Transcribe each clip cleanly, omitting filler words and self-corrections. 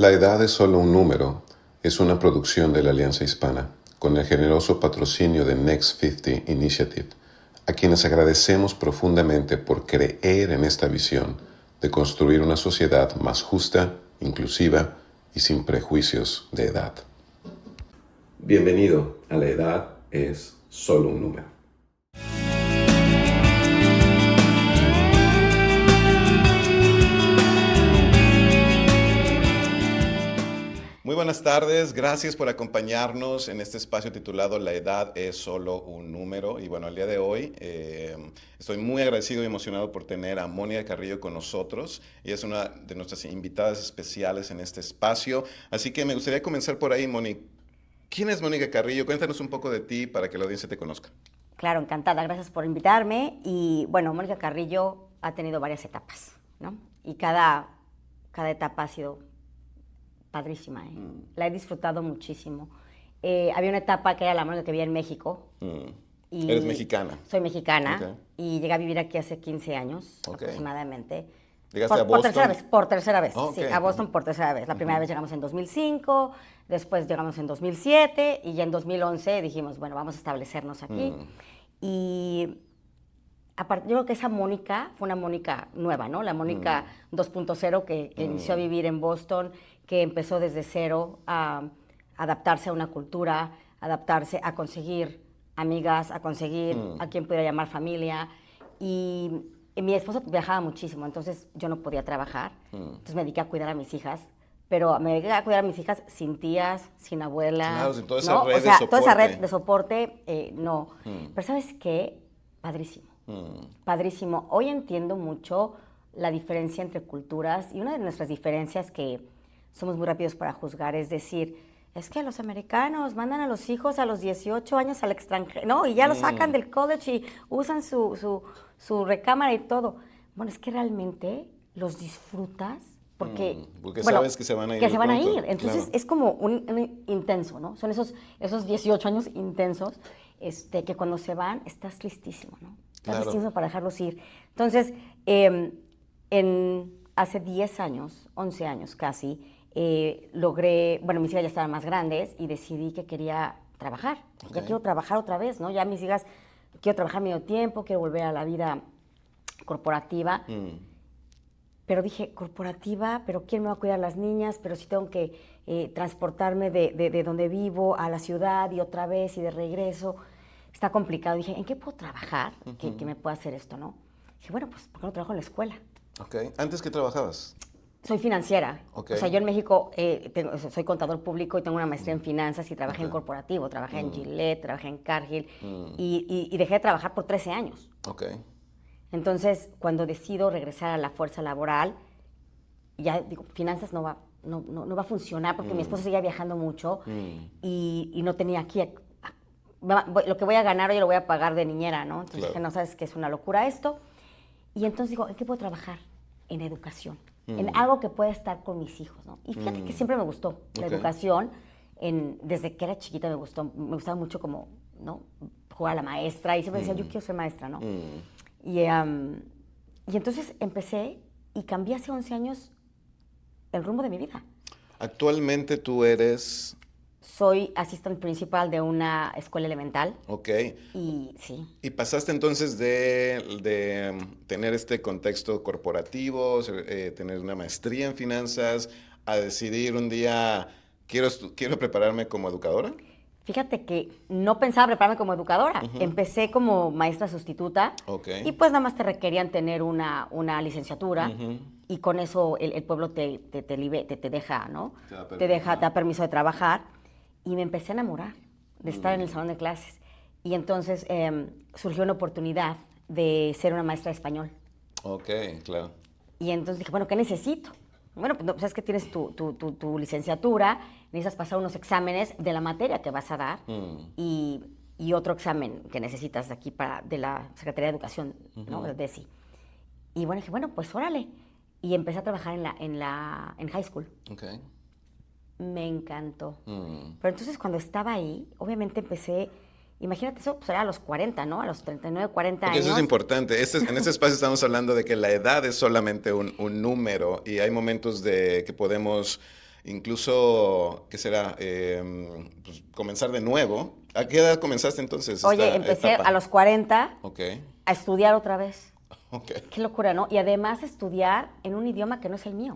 La edad es solo un número es una producción de la Alianza Hispana, con el generoso patrocinio de Next 50 Initiative, a quienes agradecemos profundamente por creer en esta visión de construir una sociedad más justa, inclusiva y sin prejuicios de edad. Bienvenido a La Edad es solo un número. Muy buenas tardes, gracias por acompañarnos en este espacio titulado La Edad es solo un número. Y bueno, el día de hoy estoy muy agradecido y emocionado por tener a Mónica Carrillo con nosotros. Ella es una de nuestras invitadas especiales en este espacio. Así que me gustaría comenzar por ahí, Mónica. ¿Quién es Mónica Carrillo? Cuéntanos un poco de ti para que la audiencia te conozca. Claro, encantada, gracias por invitarme. Y bueno, Mónica Carrillo ha tenido varias etapas, ¿no? Y cada etapa ha sido padrísima, ¿eh? La he disfrutado muchísimo. Había una etapa que era la Mónica que vivía en México. Y ¿eres mexicana? Soy mexicana, y llegué a vivir aquí hace 15 años aproximadamente. ¿Llegaste a Boston? Por tercera vez, Okay. Sí, a Boston por tercera vez. La primera vez llegamos en 2005, después llegamos en 2007 y ya en 2011 dijimos, bueno, vamos a establecernos aquí. Y aparte, yo creo que esa Mónica fue una Mónica nueva, ¿no? La Mónica 2.0 que inició a vivir en Boston, que empezó desde cero a adaptarse a una cultura, adaptarse a conseguir amigas, a conseguir a quien pudiera llamar familia. Y mi esposo viajaba muchísimo, entonces yo no podía trabajar. Entonces me dediqué a cuidar a mis hijas, pero me dediqué a cuidar a mis hijas sin tías, sin abuelas. Claro, sin toda esa ¿no? red de soporte. Toda esa red de soporte, no. Pero ¿sabes qué? Padrísimo. Padrísimo. Hoy entiendo mucho la diferencia entre culturas, y una de nuestras diferencias que somos muy rápidos para juzgar es decir, es que los americanos mandan a los hijos a los 18 años al extranjero, ¿no? Y ya los sacan del college y usan su recámara y todo. Bueno, es que realmente los disfrutas porque bueno, sabes que se van a ir. Que se van a ir. Entonces claro. es como un intenso, ¿no? Son esos 18 años intensos que cuando se van estás listísimo, ¿no? Estás listísimo para dejarlos ir. Entonces, hace 10 años, 11 años casi, logré, bueno, mis hijas ya estaban más grandes y decidí que quería trabajar. Ya quiero trabajar otra vez, ¿no? Ya mis hijas, quiero trabajar medio tiempo, quiero volver a la vida corporativa. Pero dije, corporativa, pero ¿quién me va a cuidar a las niñas? Pero si tengo que transportarme de donde vivo a la ciudad y otra vez y de regreso, está complicado. Dije, ¿en qué puedo trabajar que me pueda hacer esto, no? Dije, bueno, pues, ¿por qué no trabajo en la escuela? ¿Antes qué trabajabas? Soy financiera. O sea, yo en México soy contador público y tengo una maestría en finanzas y trabajé en corporativo. Trabajé en Gillette, trabajé en Cargill y dejé de trabajar por 13 años. Entonces, cuando decido regresar a la fuerza laboral, ya digo, finanzas no va a funcionar porque mi esposo seguía viajando mucho y no tenía aquí. Lo que voy a ganar hoy lo voy a pagar de niñera, ¿no? Entonces dije, no, sabes que es una locura esto. Y entonces digo, ¿en qué puedo trabajar? En educación. En algo que pueda estar con mis hijos, ¿no? Y fíjate que siempre me gustó la educación. Desde que era chiquita me gustaba mucho como, ¿no? Jugar a la maestra y siempre decía, yo quiero ser maestra, ¿no? Y entonces empecé y cambié hace 11 años el rumbo de mi vida. Actualmente tú eres... Soy assistant principal de una escuela elemental. Y sí. Y pasaste entonces de tener este contexto corporativo, tener una maestría en finanzas, a decidir un día, quiero prepararme como educadora. Fíjate que no pensaba prepararme como educadora. Empecé como maestra sustituta. Y pues nada más te requerían tener una licenciatura. Y con eso el pueblo te deja, ¿no? Te da permiso de trabajar. Y me empecé a enamorar de estar en el salón de clases. Y entonces surgió una oportunidad de ser una maestra de español. Claro. Y entonces dije, bueno, ¿qué necesito? Bueno, pues sabes que tienes tu licenciatura, necesitas pasar unos exámenes de la materia que vas a dar y otro examen que necesitas de aquí de la Secretaría de Educación, ¿no? De DESI. Y bueno, dije, bueno, pues órale. Y empecé a trabajar en high school. Me encantó. Pero entonces cuando estaba ahí, obviamente empecé, imagínate eso, pues era a los 40, ¿no? A los 39, 40 Porque años. eso es importante. En este espacio estamos hablando de que la edad es solamente un número y hay momentos que podemos incluso, ¿qué será? Pues, comenzar de nuevo. ¿A qué edad comenzaste entonces Oye, esta empecé etapa? a los 40 Ok, a estudiar otra vez. ok. Qué locura, ¿no? Y además estudiar en un idioma que no es el mío.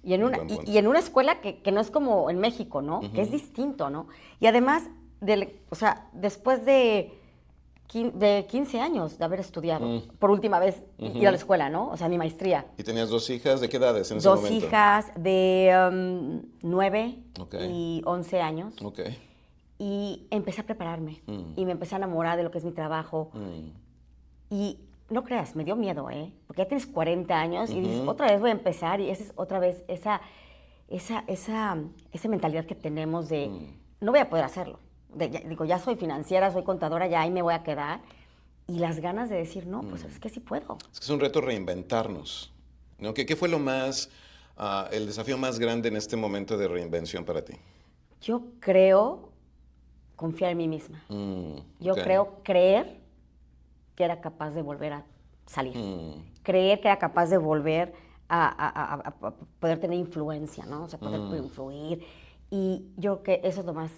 Y en una, Buen punto. y en una escuela que no es como en México, ¿no? Que es distinto, ¿no? Y además, o sea, después de 15 años de haber estudiado, por última vez, ir a la escuela, ¿no? O sea, mi maestría. ¿Y tenías 2 hijas? ¿De qué edades en ese Dos momento? hijas de 9 Ok. y 11 años. Ok. Y empecé a prepararme. Y me empecé a enamorar de lo que es mi trabajo. Y no creas, me dio miedo, ¿eh? Porque ya tienes 40 años y dices, otra vez voy a empezar. Y esa es otra vez esa mentalidad que tenemos de, no voy a poder hacerlo. Digo, ya soy financiera, soy contadora, ya ahí me voy a quedar. Y las ganas de decir, no, pues es que sí puedo. Es que es un reto reinventarnos, ¿no? ¿Qué fue el desafío más grande en este momento de reinvención para ti? Yo creo confiar en mí misma. Yo creo creer que era capaz de volver a salir. Creer que era capaz de volver a poder tener influencia, ¿no? O sea, poder influir. Y yo creo que eso es lo más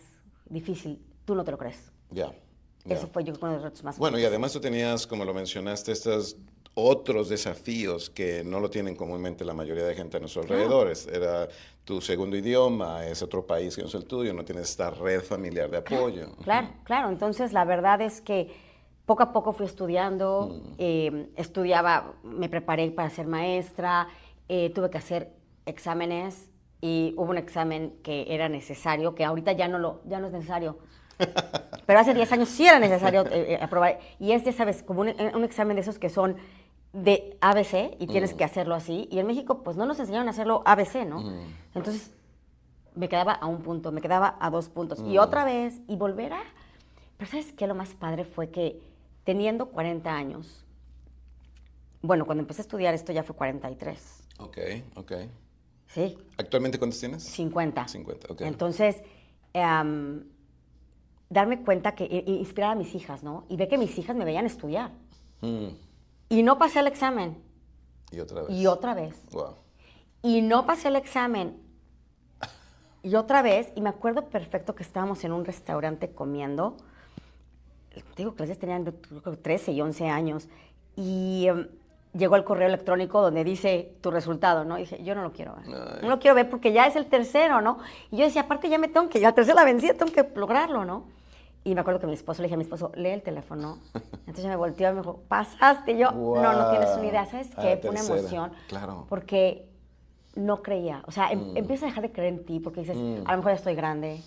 difícil. Tú no te lo crees. Ya. Eso fue yo creo uno de los retos más Bueno, y fuertes. además tú tenías, como lo mencionaste, estos otros desafíos que no lo tienen comúnmente la mayoría de gente a nuestros alrededores. Era tu segundo idioma, es otro país que no es el tuyo, no tienes esta red familiar de apoyo. Claro. Entonces, la verdad es que poco a poco fui estudiando, estudiaba, me preparé para ser maestra, tuve que hacer exámenes y hubo un examen que era necesario, que ahorita ya no es necesario. Pero hace 10 años sí era necesario aprobar. Y es, ya sabes, como un examen de esos que son de ABC y tienes que hacerlo así. Y en México, pues no nos enseñaron a hacerlo ABC, ¿no? Entonces, me quedaba a 1 punto, me quedaba a 2 puntos. Y otra vez, y volver a... Pero ¿sabes qué? Lo más padre fue que teniendo 40 años, bueno, cuando empecé a estudiar esto ya fue 43. Ok. Sí. ¿Actualmente cuántos tienes? 50. 50, ok. Entonces, darme cuenta que inspirar a mis hijas, ¿no? Y ver que mis hijas me veían estudiar. Y no pasé el examen. Y otra vez. Y otra vez. Wow. Y no pasé el examen. Y otra vez. Y me acuerdo perfecto que estábamos en un restaurante comiendo. Te digo que las niñas tenían creo que 13 y 11 años. Y llegó el correo electrónico donde dice tu resultado, ¿no? Y dije, yo no lo quiero ver. No lo quiero ver porque ya es el tercero, ¿no? Y yo decía, aparte ya me tengo que, ya la tercera la vencí, tengo que lograrlo, ¿no? Y me acuerdo que le dije a mi esposo, lee el teléfono. Entonces me volteó y me dijo, pasaste. Y yo, no tienes una idea. ¿Sabes qué? Fue una emoción. Claro. Porque no creía. O sea, empiezas a dejar de creer en ti porque dices, a lo mejor ya estoy grande.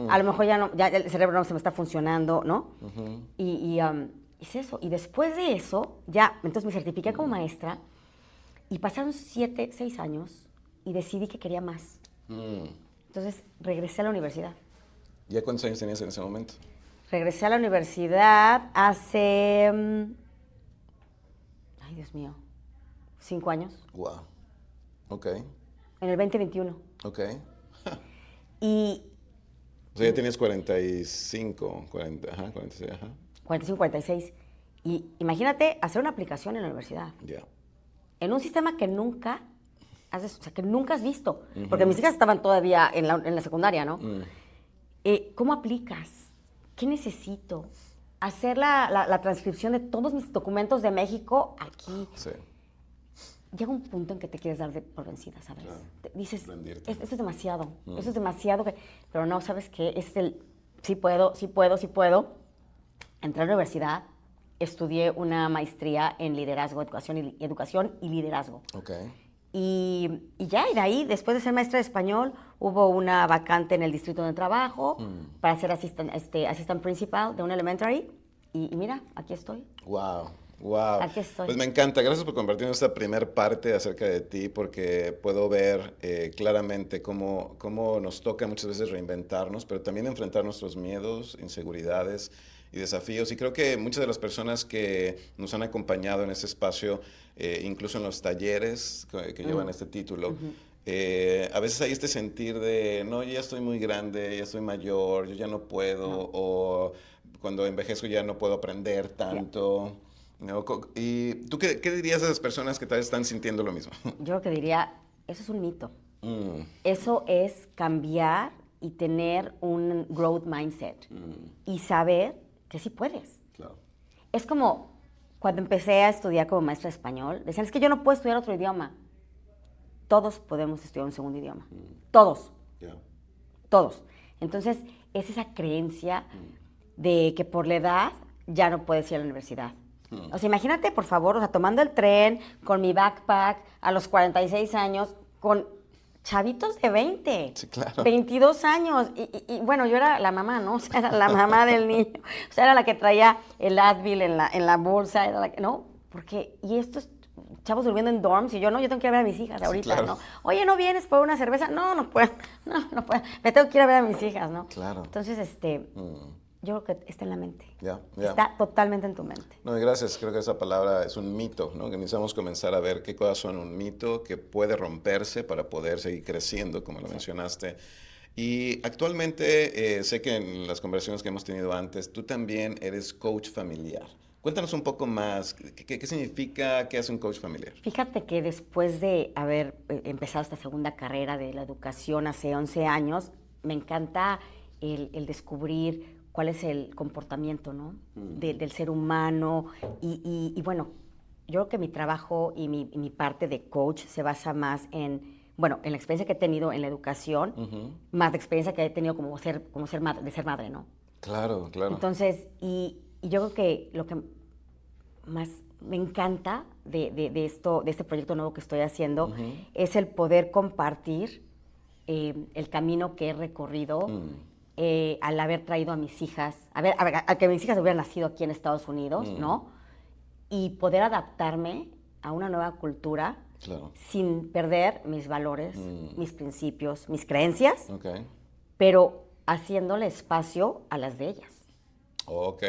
A lo mejor ya el cerebro no se me está funcionando, ¿no? Y hice eso. Y después de eso, ya, entonces me certifiqué como maestra. Y pasaron 6 años y decidí que quería más. Entonces regresé a la universidad. ¿Ya cuántos años tenías en ese momento? Regresé a la universidad hace, ay Dios mío, 5 años. Wow. Ok. En el 2021. Ok. Y... O sea, ya tienes 45, 40, 46, 45, 46. Y imagínate hacer una aplicación en la universidad. Ya. En un sistema que nunca haces, o sea, que nunca has visto. Porque mis hijas estaban todavía en la secundaria, ¿no? ¿Cómo aplicas? ¿Qué necesito? Hacer la transcripción de todos mis documentos de México aquí. Sí. Llega un punto en que te quieres dar por vencida, ¿sabes? Claro. Dices, Rendirte. esto es demasiado, eso es demasiado. Pero no, ¿sabes qué? Sí puedo. Entré a la universidad, estudié una maestría en liderazgo, educación y liderazgo. Ok. Y ya, y de ahí, después de ser maestra de español, hubo una vacante en el distrito donde trabajo para ser assistant principal de un elementary. Y mira, aquí estoy. Wow. Wow. Aquí estoy. Pues me encanta. Gracias por compartirnos esta primer parte acerca de ti, porque puedo ver claramente cómo nos toca muchas veces reinventarnos, pero también enfrentar nuestros miedos, inseguridades y desafíos. Y creo que muchas de las personas que nos han acompañado en este espacio, incluso en los talleres que llevan este título, a veces hay este sentir de, no, yo ya estoy muy grande, ya estoy mayor, yo ya no puedo, o cuando envejezco ya no puedo aprender tanto. No, ¿y tú qué dirías a esas personas que tal vez están sintiendo lo mismo? Yo lo que diría, eso es un mito. Eso es cambiar y tener un growth mindset y saber que sí puedes. Claro. Es como cuando empecé a estudiar como maestra de español, decían, es que yo no puedo estudiar otro idioma. Todos podemos estudiar un segundo idioma. Todos. Yeah. Todos. Entonces, es esa creencia de que por la edad ya no puedes ir a la universidad. O sea, imagínate, por favor, o sea, tomando el tren con mi backpack a los 46 años, con chavitos de 20, sí, claro. 22 años. Y bueno, yo era la mamá, ¿no? O sea, era la mamá del niño. O sea, era la que traía el Advil en la bolsa, era la que, ¿no? Porque, y estos chavos durmiendo en dorms y yo, no, yo tengo que ir a ver a mis hijas ahorita, sí, claro. ¿no? Oye, ¿no vienes por una cerveza? No, no puedo, no puedo. Me tengo que ir a ver a mis hijas, ¿no? Claro. Entonces, yo creo que está en la mente. Yeah. Está totalmente en tu mente. No, y gracias. Creo que esa palabra es un mito, ¿no? Que necesitamos comenzar a ver qué cosas son un mito que puede romperse para poder seguir creciendo, como lo mencionaste. Y actualmente, sé que en las conversaciones que hemos tenido antes, tú también eres coach familiar. Cuéntanos un poco más, ¿qué significa, qué hace un coach familiar? Fíjate que después de haber empezado esta segunda carrera de la educación hace 11 años, me encanta el descubrir cuál es el comportamiento, ¿no? Del ser humano. Y bueno, yo creo que mi trabajo y mi parte de coach se basa más en la experiencia que he tenido en la educación, más de experiencia que he tenido como ser madre, ¿no? Claro, claro. Entonces, y yo creo que lo que más me encanta de este proyecto nuevo que estoy haciendo es el poder compartir el camino que he recorrido al haber traído a mis hijas, a que mis hijas hubieran nacido aquí en Estados Unidos, ¿no? Y poder adaptarme a una nueva cultura claro. sin perder mis valores, mis principios, mis creencias, okay. pero haciéndole espacio a las de ellas. Ok.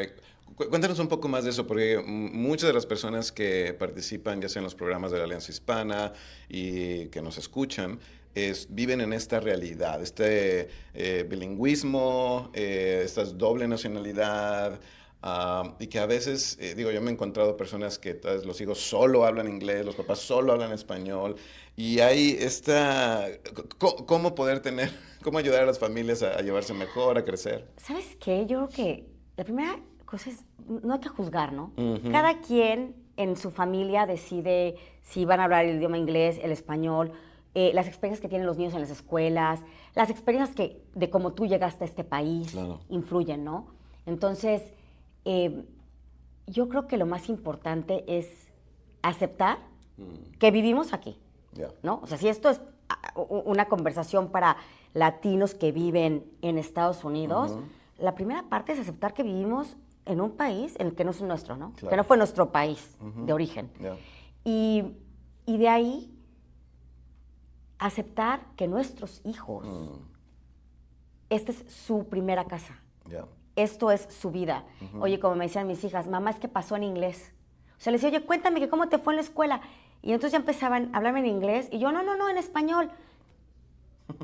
Cuéntanos un poco más de eso, porque muchas de las personas que participan, ya sea en los programas de la Alianza Hispana y que nos escuchan, viven en esta realidad, bilingüismo, esta doble nacionalidad, y que a veces, yo me he encontrado personas que los hijos solo hablan inglés, los papás solo hablan español, y hay cómo cómo ayudar a las familias a llevarse mejor, a crecer. ¿Sabes qué? Yo creo que la primera cosa es, no hay que juzgar, ¿no? Cada quien en su familia decide si van a hablar el idioma inglés, el español, las experiencias que tienen los niños en las escuelas, las experiencias de cómo tú llegaste a este país, claro. influyen, ¿no? Entonces, yo creo que lo más importante es aceptar que vivimos aquí, ¿no? O sea, si esto es una conversación para latinos que viven en Estados Unidos, la primera parte es aceptar que vivimos en un país en el que no es nuestro, ¿no? Claro. Que no fue nuestro país de origen. Y de ahí aceptar que nuestros hijos, esta es su primera casa. Esto es su vida. Oye, como me decían mis hijas, mamá, es que pasó en inglés. O sea, les decía, oye, cuéntame que cómo te fue en la escuela. Y entonces ya empezaban a hablarme en inglés. Y yo, no, en español.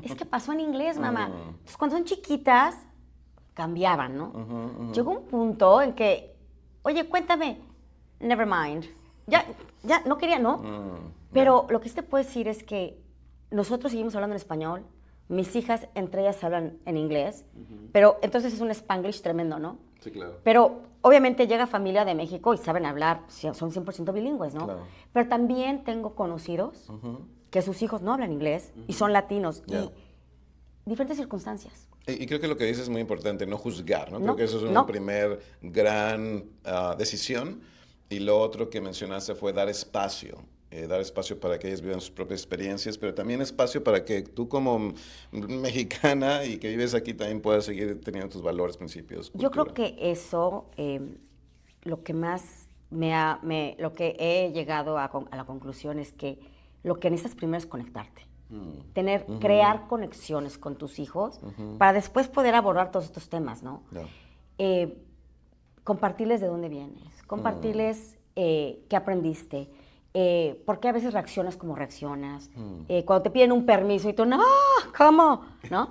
Es que pasó en inglés, mamá. Entonces, cuando son chiquitas, cambiaban, ¿no? Llegó un punto en que, oye, cuéntame, never mind. Ya, no quería, ¿no? Pero lo que sí te puedo decir es que nosotros seguimos hablando en español, mis hijas, entre ellas, hablan en inglés, pero entonces es un Spanglish tremendo, ¿no? Sí, claro. Pero obviamente llega familia de México y saben hablar, son 100% bilingües, ¿no? Claro. Pero también tengo conocidos que sus hijos no hablan inglés y son latinos y diferentes circunstancias. Y creo que lo que dices es muy importante, no juzgar, ¿no? Creo que eso es una primer gran decisión. Y lo otro que mencionaste fue dar espacio para que ellos vivan sus propias experiencias, pero también espacio para que tú como mexicana y que vives aquí también puedas seguir teniendo tus valores, principios, cultura. Yo creo que eso, lo que más lo que he llegado a la conclusión es que lo que necesitas primero es conectarte. Crear conexiones con tus hijos para después poder abordar todos estos temas, ¿no? Compartirles de dónde vienes, compartirles qué aprendiste, por qué a veces reaccionas como reaccionas, cuando te piden un permiso y tú, no, ¿cómo? ¿No?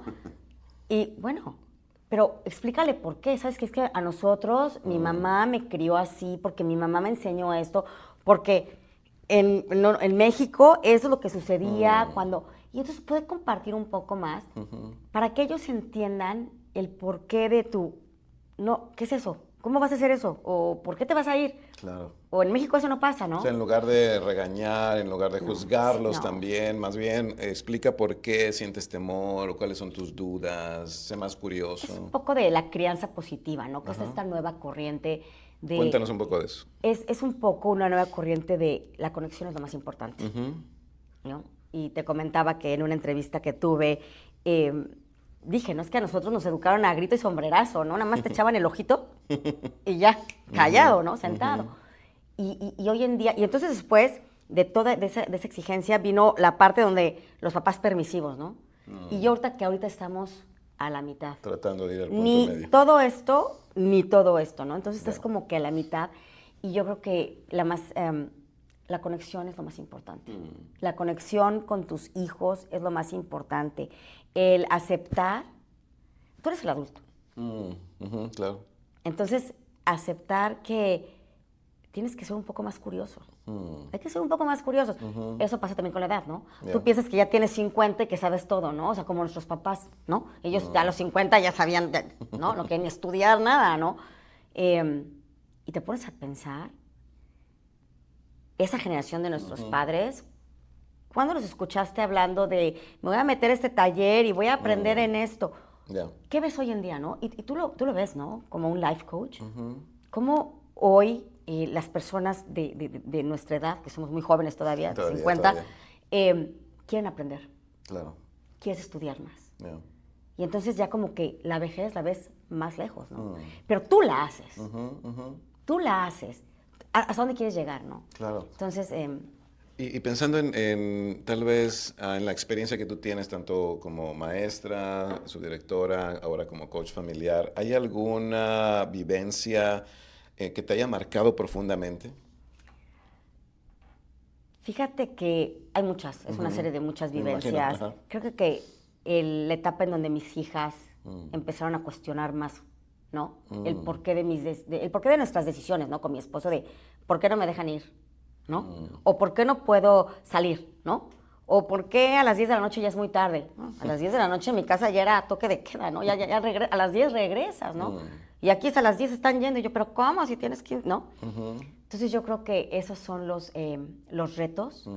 Y bueno, pero explícale por qué, ¿sabes qué? Es que a nosotros, mi mamá me crió así, porque mi mamá me enseñó esto, porque en México eso es lo que sucedía cuando... Y entonces poder compartir un poco más para que ellos entiendan el porqué de no, ¿qué es eso? ¿Cómo vas a hacer eso? ¿O por qué te vas a ir? Claro. O en México eso no pasa, ¿no? O sea, en lugar de regañar, en lugar de juzgarlos también, más bien explica por qué sientes temor o cuáles son tus dudas, sé más curioso. Es un poco de la crianza positiva, ¿no? Que es esta nueva corriente de... Cuéntanos un poco de eso. Es un poco una nueva corriente de la conexión es lo más importante, ¿no? Y te comentaba que en una entrevista que tuve, dije, no es que a nosotros nos educaron a grito y sombrerazo, ¿no? Nada más te echaban el ojito y ya, callado, ¿no? Sentado. Y hoy en día, y entonces después de toda esa exigencia vino la parte donde los papás permisivos, ¿no? Y yo ahorita estamos a la mitad. Tratando de ir al punto ni medio. todo esto, ni todo esto, ¿no? Entonces estás como que a la mitad y yo creo que la conexión es lo más importante. La conexión con tus hijos es lo más importante. El aceptar, tú eres el adulto. Claro. Entonces, aceptar que tienes que ser un poco más curioso. Hay que ser un poco más curiosos. Eso pasa también con la edad, ¿no? Tú piensas que ya tienes 50 y que sabes todo, ¿no? O sea, como nuestros papás, ¿no? Ellos ya a los 50 ya sabían, ¿no? No querían estudiar nada, ¿no? Y te pones a pensar, esa generación de nuestros padres, ¿cuándo los escuchaste hablando de, me voy a meter a este taller y voy a aprender en esto? ¿Qué ves hoy en día, no? Y tú lo ves, ¿no? Como un life coach. ¿Cómo hoy las personas de nuestra edad, que somos muy jóvenes todavía, 50, quieren aprender? Claro. Quieres estudiar más. Y entonces ya como que la vejez la ves más lejos, ¿no? Pero tú la haces. Tú la haces. ¿Hasta dónde quieres llegar, no? Claro. Entonces... Y pensando en tal vez en la experiencia que tú tienes, tanto como maestra, subdirectora, ahora como coach familiar, ¿hay alguna vivencia que te haya marcado profundamente? Fíjate que hay muchas, es una serie de muchas vivencias. Creo que la etapa en donde mis hijas empezaron a cuestionar más, ¿no? El porqué el porqué de nuestras decisiones, ¿no? Con mi esposo de, ¿por qué no me dejan ir? ¿No? O ¿por qué no puedo salir? ¿No? O ¿por qué a las 10 de la noche ya es muy tarde? ¿No? A las 10 de la noche en mi casa ya era toque de queda, ¿no? Ya a las 10 regresas, ¿no? Y aquí a las 10 están yendo. Y yo, ¿pero cómo? Si tienes que... ¿No? Entonces yo creo que esos son los retos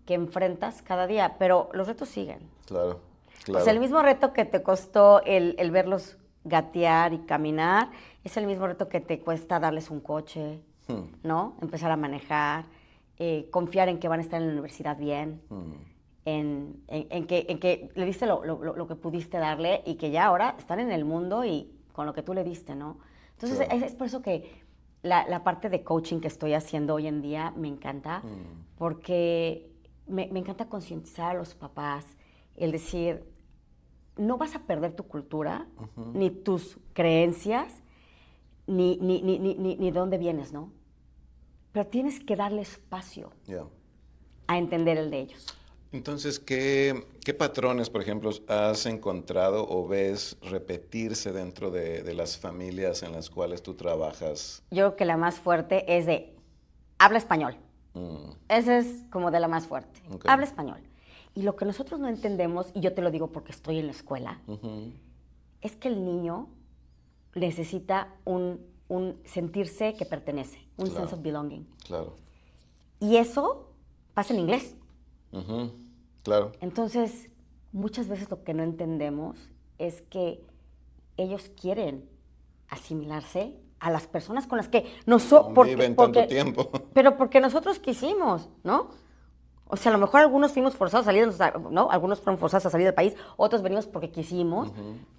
que enfrentas cada día. Pero los retos siguen. Claro. O sea, el mismo reto que te costó el verlos gatear y caminar, es el mismo reto que te cuesta darles un coche, ¿no? Empezar a manejar. Confiar en que van a estar en la universidad bien, en que le diste lo que pudiste darle y que ya ahora están en el mundo y con lo que tú le diste, ¿no? Entonces, es por eso que la parte de coaching que estoy haciendo hoy en día me encanta, porque me encanta concientizar a los papás, el decir, no vas a perder tu cultura, ni tus creencias, ni de dónde vienes, ¿no? Pero tienes que darle espacio a entender el de ellos. Entonces, ¿qué patrones, por ejemplo, has encontrado o ves repetirse dentro de las familias en las cuales tú trabajas? Yo creo que la más fuerte es de, habla español. Esa es como de la más fuerte. Habla español. Y lo que nosotros no entendemos, y yo te lo digo porque estoy en la escuela, es que el niño necesita un sentirse que pertenece, un sense of belonging. Claro. Y eso pasa en inglés. Claro. Entonces, muchas veces lo que no entendemos es que ellos quieren asimilarse a las personas con las que viven tanto tiempo. Pero porque nosotros quisimos, ¿no? O sea, a lo mejor algunos fuimos forzados a salir, ¿no? Algunos fueron forzados a salir del país, otros venimos porque quisimos,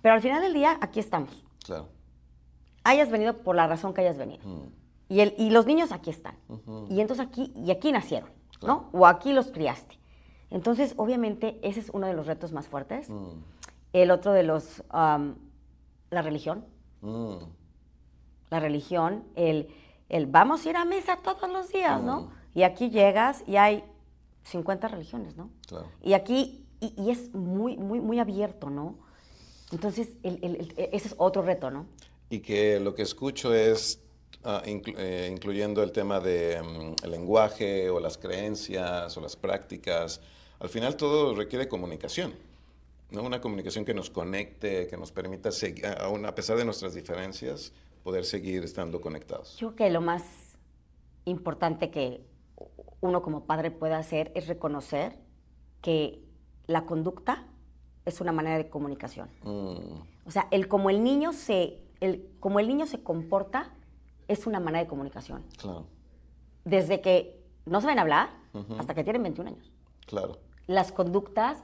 pero al final del día aquí estamos. Claro. Hayas venido por la razón que hayas venido. Y los niños aquí están. Y entonces aquí nacieron, ¿no? O aquí los criaste. Entonces, obviamente, ese es uno de los retos más fuertes. El otro de los, la religión. La religión, el vamos a ir a misa todos los días, ¿no? Y aquí llegas y hay 50 religiones, ¿no? Claro. Y aquí, y es muy, muy, muy abierto, ¿no? Entonces, ese es otro reto, ¿no? Y que lo que escucho es, incluyendo el tema de el lenguaje o las creencias o las prácticas, al final todo requiere comunicación, ¿no? Una comunicación que nos conecte, que nos permita seguir, aún a pesar de nuestras diferencias, poder seguir estando conectados. Yo creo que lo más importante que uno como padre puede hacer es reconocer que la conducta es una manera de comunicación. O sea, como el niño se comporta es una manera de comunicación. Claro. Desde que no saben hablar hasta que tienen 21 años. Claro. Las conductas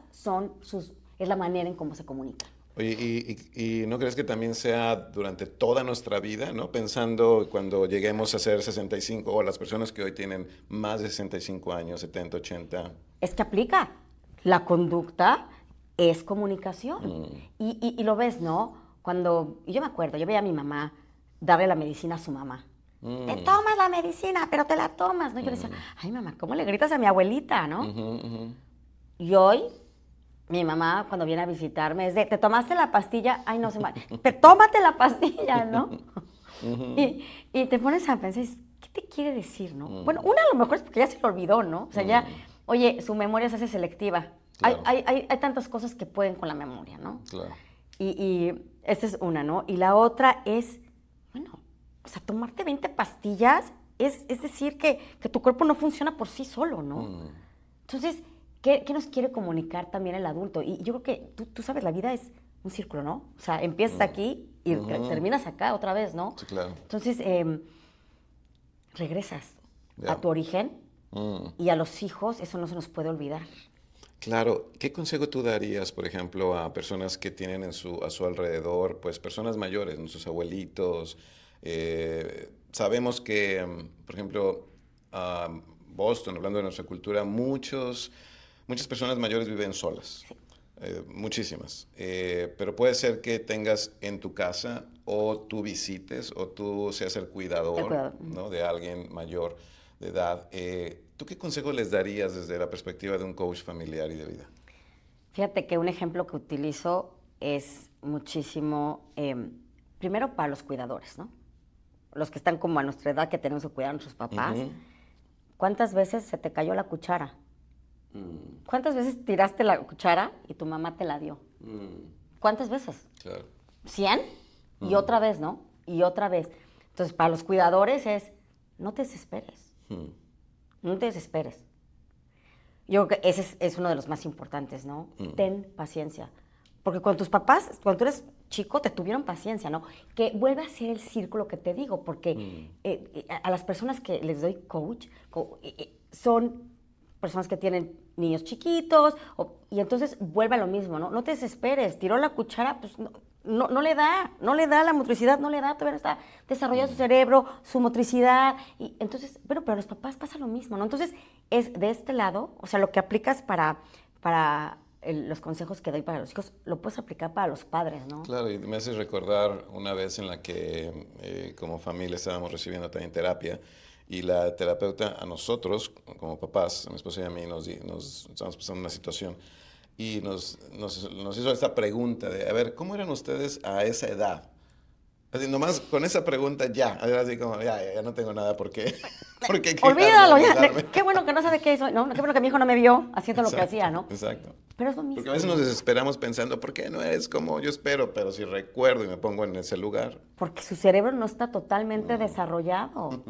es la manera en cómo se comunica. Oye, ¿y no crees que también sea durante toda nuestra vida, ¿no? Pensando cuando lleguemos a ser 65, o las personas que hoy tienen más de 65 años, 70, 80. Es que aplica. La conducta es comunicación. Y lo ves, ¿no? Y yo me acuerdo, yo veía a mi mamá darle la medicina a su mamá. Te tomas la medicina, pero te la tomas, ¿no? Yo le decía, ay, mamá, ¿cómo le gritas a mi abuelita, no? Y hoy, mi mamá, cuando viene a visitarme, es de, ¿te tomaste la pastilla? Ay, no, tómate la pastilla, ¿no? Y te pones a pensar, ¿qué te quiere decir, no? Bueno, una a lo mejor es porque ya se lo olvidó, ¿no? O sea, ya, oye, su memoria se hace selectiva. Claro. Hay tantas cosas que pueden con la memoria, ¿no? Claro. Y esa es una, ¿no? Y la otra es, bueno, o sea, tomarte 20 pastillas es decir que tu cuerpo no funciona por sí solo, ¿no? Entonces, ¿qué nos quiere comunicar también el adulto? Y yo creo que tú sabes, la vida es un círculo, ¿no? O sea, empiezas aquí y terminas acá otra vez, ¿no? Sí, claro. Entonces, regresas a tu origen y a los hijos, eso no se nos puede olvidar. Claro. ¿Qué consejo tú darías, por ejemplo, a personas que tienen a su alrededor, pues personas mayores, nuestros abuelitos? Sabemos que, por ejemplo, Boston, hablando de nuestra cultura, muchas personas mayores viven solas. Sí. Muchísimas. Pero puede ser que tengas en tu casa o tú visites o tú seas el cuidador, ¿no? De alguien mayor de edad. ¿Tú qué consejo les darías desde la perspectiva de un coach familiar y de vida? Fíjate que un ejemplo que utilizo es muchísimo, primero para los cuidadores, ¿no? Los que están como a nuestra edad, que tenemos que cuidar a nuestros papás. ¿Cuántas veces se te cayó la cuchara? ¿Cuántas veces tiraste la cuchara y tu mamá te la dio? ¿Cuántas veces? Claro. 100 y otra vez, ¿no? Y otra vez. Entonces, para los cuidadores es, no te desesperes. No te desesperes. Yo creo que ese es uno de los más importantes, ¿no? Ten paciencia. Porque cuando tus papás, cuando tú eres chico, te tuvieron paciencia, ¿no? Que vuelve a ser el círculo que te digo, porque a las personas que les doy coach, son personas que tienen niños chiquitos, y entonces vuelve a lo mismo, ¿no? No te desesperes, tiró la cuchara, pues no le da la motricidad, no le da, todavía no está desarrollado su cerebro, su motricidad, y entonces, bueno, pero a los papás pasa lo mismo, ¿no? Entonces, es de este lado, o sea, lo que aplicas para los consejos que doy para los hijos, lo puedes aplicar para los padres, ¿no? Claro, y me haces recordar una vez en la que como familia estábamos recibiendo también terapia, y la terapeuta a nosotros, como papás, a mi esposa y a mí, nos estábamos pasando una situación y nos hizo esta pregunta de, a ver, ¿cómo eran ustedes a esa edad? Así, nomás con esa pregunta ya, así como, ya no tengo nada por qué. Olvídalo, ya. Qué bueno que no sabe qué es, ¿no? Qué bueno que mi hijo no me vio haciendo lo que hacía, ¿no? Exacto. Pero es lo mismo. Porque a veces nos desesperamos pensando, ¿por qué no es como yo espero? Pero si recuerdo y me pongo en ese lugar. Porque su cerebro no está totalmente desarrollado.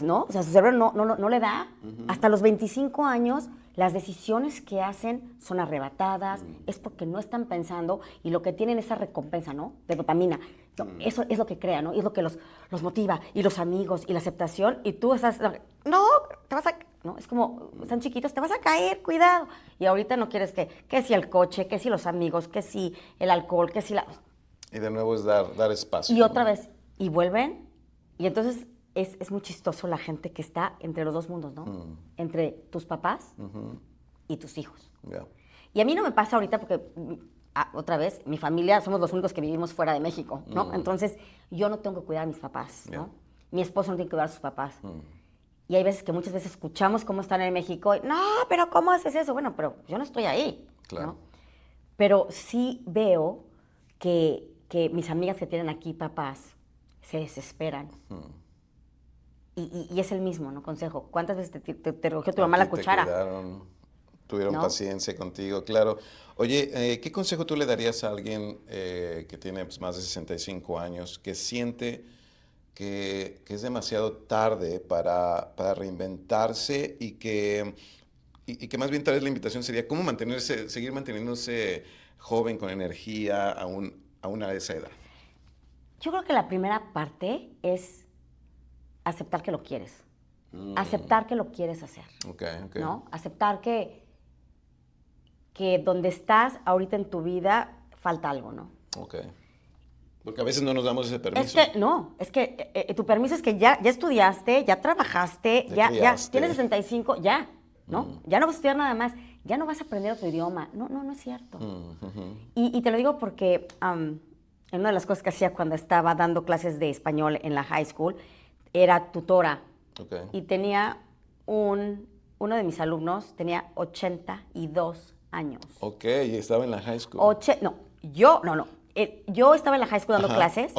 ¿No? O sea, su cerebro no le da. Hasta los 25 años, las decisiones que hacen son arrebatadas, es porque no están pensando y lo que tienen es esa recompensa, ¿no? De dopamina. No, eso es lo que crea, ¿no? Y es lo que los motiva. Y los amigos, y la aceptación. Y tú estás, no, te vas a... ¿no? Es como, están chiquitos, te vas a caer, cuidado. Y ahorita no quieres que si el coche, que si los amigos, que si el alcohol, que si la... Y de nuevo es dar espacio. Y otra vez, y vuelven, y entonces... Es muy chistoso la gente que está entre los dos mundos, ¿no? Entre tus papás y tus hijos. Yeah. Y a mí no me pasa ahorita porque, otra vez, mi familia, somos los únicos que vivimos fuera de México, ¿no? Entonces, yo no tengo que cuidar a mis papás, ¿no? Yeah. Mi esposo no tiene que cuidar a sus papás. Y hay veces que muchas veces escuchamos cómo están en México y, no, pero ¿cómo haces eso? Bueno, pero yo no estoy ahí, claro. ¿no? Pero sí veo que mis amigas que tienen aquí papás se desesperan. Y es el mismo, ¿no? Consejo. ¿Cuántas veces te recogió tu mamá la cuchara? Tuvieron paciencia contigo, claro. Oye, ¿qué consejo tú le darías a alguien que tiene pues, más de 65 años, que siente que es demasiado tarde para reinventarse y que más bien tal vez la invitación sería cómo seguir manteniéndose joven, con energía, a una de esa edad? Yo creo que la primera parte es aceptar que lo quieres. Aceptar que lo quieres hacer. ¿No? Aceptar que donde estás ahorita en tu vida falta algo, ¿no? Porque a veces no nos damos ese permiso. Es que tu permiso es que ya estudiaste, ya trabajaste, ya tienes 65, ya, ¿no? Ya no vas a estudiar nada más, ya no vas a aprender otro idioma. No es cierto. Y te lo digo porque en una de las cosas que hacía cuando estaba dando clases de español en la high school, era tutora. Y tenía uno de mis alumnos, tenía 82 años. Y estaba en la high school. Yo estaba en la high school dando clases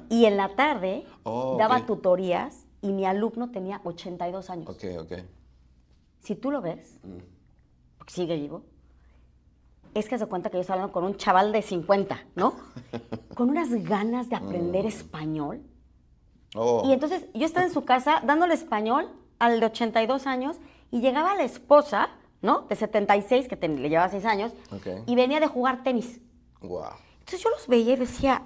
y en la tarde daba tutorías y mi alumno tenía 82 años. Si tú lo ves, porque sigue vivo, es que se cuenta que yo estaba hablando con un chaval de 50, ¿no? Con unas ganas de aprender español. Y entonces yo estaba en su casa dándole español al de 82 años y llegaba la esposa, ¿no? De 76, que le llevaba 6 años, y venía de jugar tenis. Entonces yo los veía y decía,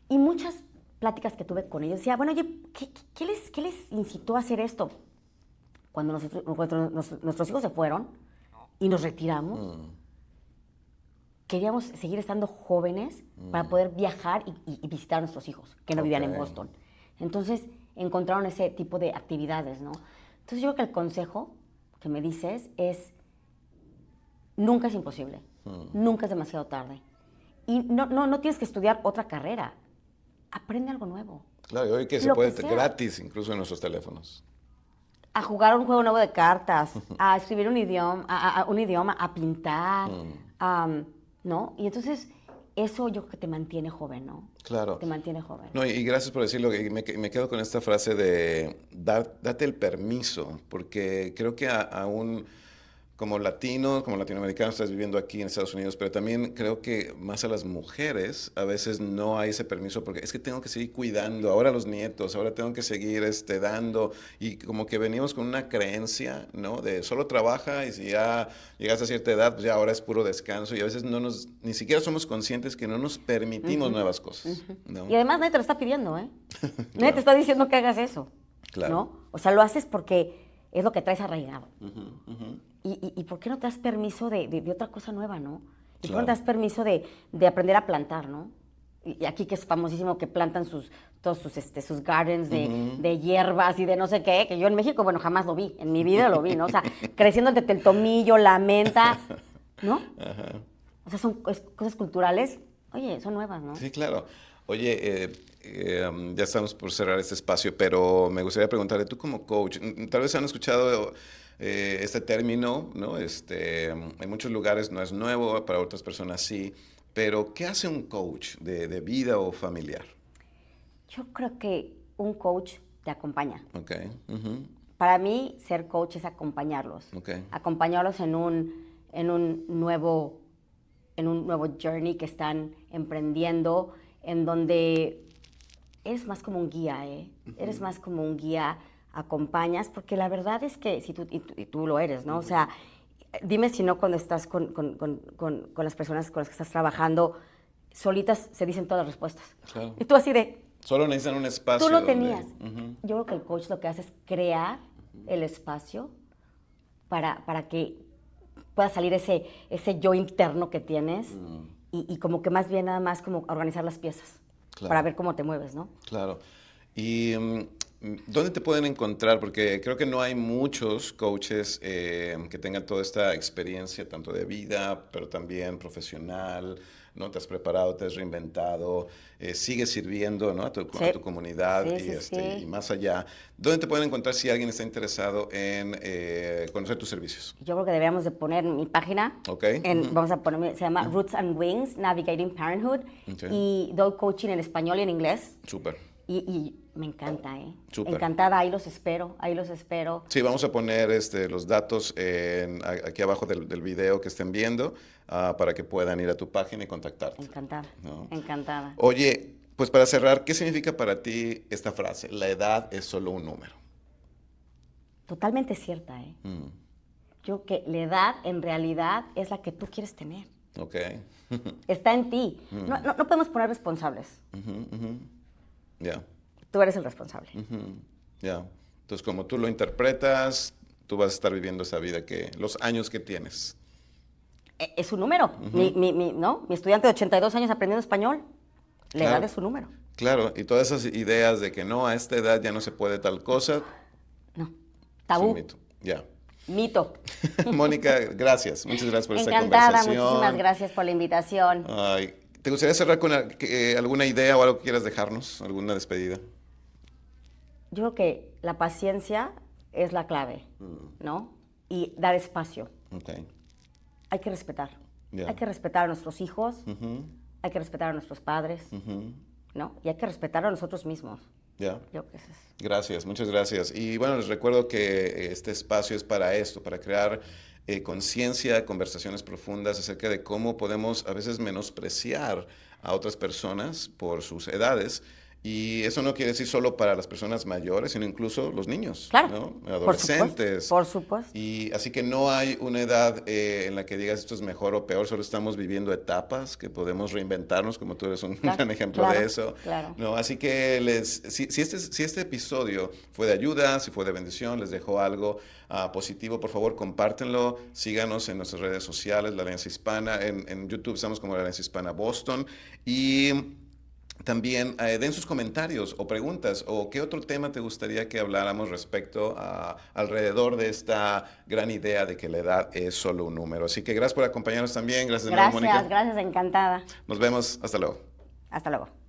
y muchas pláticas que tuve con ellos, decía, bueno, oye, ¿qué les incitó a hacer esto? Cuando nuestros hijos se fueron y nos retiramos, queríamos seguir estando jóvenes para poder viajar y visitar a nuestros hijos, que no vivían en Boston. Entonces encontraron ese tipo de actividades, ¿no? Entonces yo creo que el consejo que me dices es, nunca es imposible, nunca es demasiado tarde. Y no tienes que estudiar otra carrera. Aprende algo nuevo. Claro, hoy que se puede gratis, incluso en nuestros teléfonos. A jugar un juego nuevo de cartas, a escribir un idioma, a pintar, ¿no? Y entonces eso yo creo que te mantiene joven, ¿no? Claro. Te mantiene joven. No, y gracias por decirlo. Y me quedo con esta frase de date el permiso, porque creo que aún como latino, como latinoamericano, estás viviendo aquí en Estados Unidos, pero también creo que más a las mujeres a veces no hay ese permiso porque es que tengo que seguir cuidando, ahora los nietos, ahora tengo que seguir dando, y como que venimos con una creencia, ¿no? De solo trabaja y si ya llegas a cierta edad, pues ya ahora es puro descanso, y a veces ni siquiera somos conscientes que no nos permitimos nuevas cosas, ¿no? Y además nadie te lo está pidiendo, ¿eh? Claro. Nadie te está diciendo que hagas eso, claro, ¿no? O sea, lo haces porque es lo que traes arraigado. ¿Y por qué no te das permiso de otra cosa nueva, no? ¿Y por qué no te das permiso de aprender a plantar, no? Y aquí que es famosísimo que plantan todos sus gardens de hierbas y de no sé qué, que yo en México, bueno, jamás lo vi, en mi vida lo vi, ¿no? O sea, creciendo el tomillo, la menta, ¿no? O sea, son cosas culturales, oye, son nuevas, ¿no? Sí, claro. Oye, ya estamos por cerrar este espacio, pero me gustaría preguntarle, tú como coach, tal vez han escuchado este término, ¿no? En muchos lugares no es nuevo, para otras personas sí, pero ¿qué hace un coach de vida o familiar? Yo creo que un coach te acompaña. Para mí, ser coach es acompañarlos. Acompañarlos en un nuevo journey que están emprendiendo, en donde eres más como un guía, Eres más como un guía, acompañas, porque la verdad es que, si tú lo eres, ¿no? O sea, dime si no cuando estás con las personas con las que estás trabajando, solitas se dicen todas las respuestas. Claro. Y tú así de... Solo necesitan un espacio. Tú lo tenías. Yo creo que el coach lo que hace es crear el espacio para que pueda salir ese yo interno que tienes y como que más bien nada más como organizar las piezas, claro, para ver cómo te mueves, ¿no? Claro. ¿Y dónde te pueden encontrar? Porque creo que no hay muchos coaches que tengan toda esta experiencia, tanto de vida, pero también profesional, ¿no? Te has preparado, te has reinventado, sigues sirviendo, ¿no? a tu comunidad y más allá. ¿Dónde te pueden encontrar si alguien está interesado en conocer tus servicios? Yo creo que deberíamos de poner mi página. Vamos a poner, se llama Roots and Wings, Navigating Parenthood. Y doy coaching en español y en inglés. Súper. Y me encanta, ¿eh? Súper. Encantada, ahí los espero, ahí los espero. Sí, vamos a poner los datos aquí abajo del video que estén viendo para que puedan ir a tu página y contactarte. Encantada, ¿No? encantada. Oye, pues para cerrar, ¿qué significa para ti esta frase? La edad es solo un número. Totalmente cierta, ¿eh? Yo que la edad en realidad es la que tú quieres tener. Ok. Está en ti. No podemos poner responsables. Ya. Tú eres el responsable. Ya. Entonces, como tú lo interpretas, tú vas a estar viviendo esa vida los años que tienes. Es un número. ¿No? Mi estudiante de 82 años aprendiendo español, la edad es su número. Claro, y todas esas ideas de que no, a esta edad ya no se puede tal cosa. No. Tabú. Es un mito. Ya. Mito. Mónica, gracias. Muchas gracias por esta Encantada, conversación. muchísimas gracias por la invitación. Ay, ¿te gustaría cerrar con alguna idea o algo que quieras dejarnos? ¿Alguna despedida? Yo creo que la paciencia es la clave, ¿no? Y dar espacio. Okay. Hay que respetar. Yeah. Hay que respetar a nuestros hijos, hay que respetar a nuestros padres, ¿no? Y hay que respetar a nosotros mismos. Ya. Yo creo que eso es. Gracias, muchas gracias. Y bueno, les recuerdo que este espacio es para esto, para crear conciencia, conversaciones profundas acerca de cómo podemos a veces menospreciar a otras personas por sus edades. Y eso no quiere decir solo para las personas mayores, sino incluso los niños, Claro, ¿no? Adolescentes. Por supuesto. Y así que no hay una edad en la que digas esto es mejor o peor, solo estamos viviendo etapas que podemos reinventarnos, como tú eres un gran ejemplo de eso. Claro. ¿No? Así que si este episodio fue de ayuda, si fue de bendición, les dejó algo positivo, por favor compártenlo, síganos en nuestras redes sociales, la Alianza Hispana, en YouTube estamos como la Alianza Hispana Boston y también den sus comentarios o preguntas o qué otro tema te gustaría que habláramos respecto alrededor de esta gran idea de que la edad es solo un número. Así que gracias por acompañarnos también. Gracias de nuevo, Mónica. Gracias, encantada. Nos vemos. Hasta luego. Hasta luego.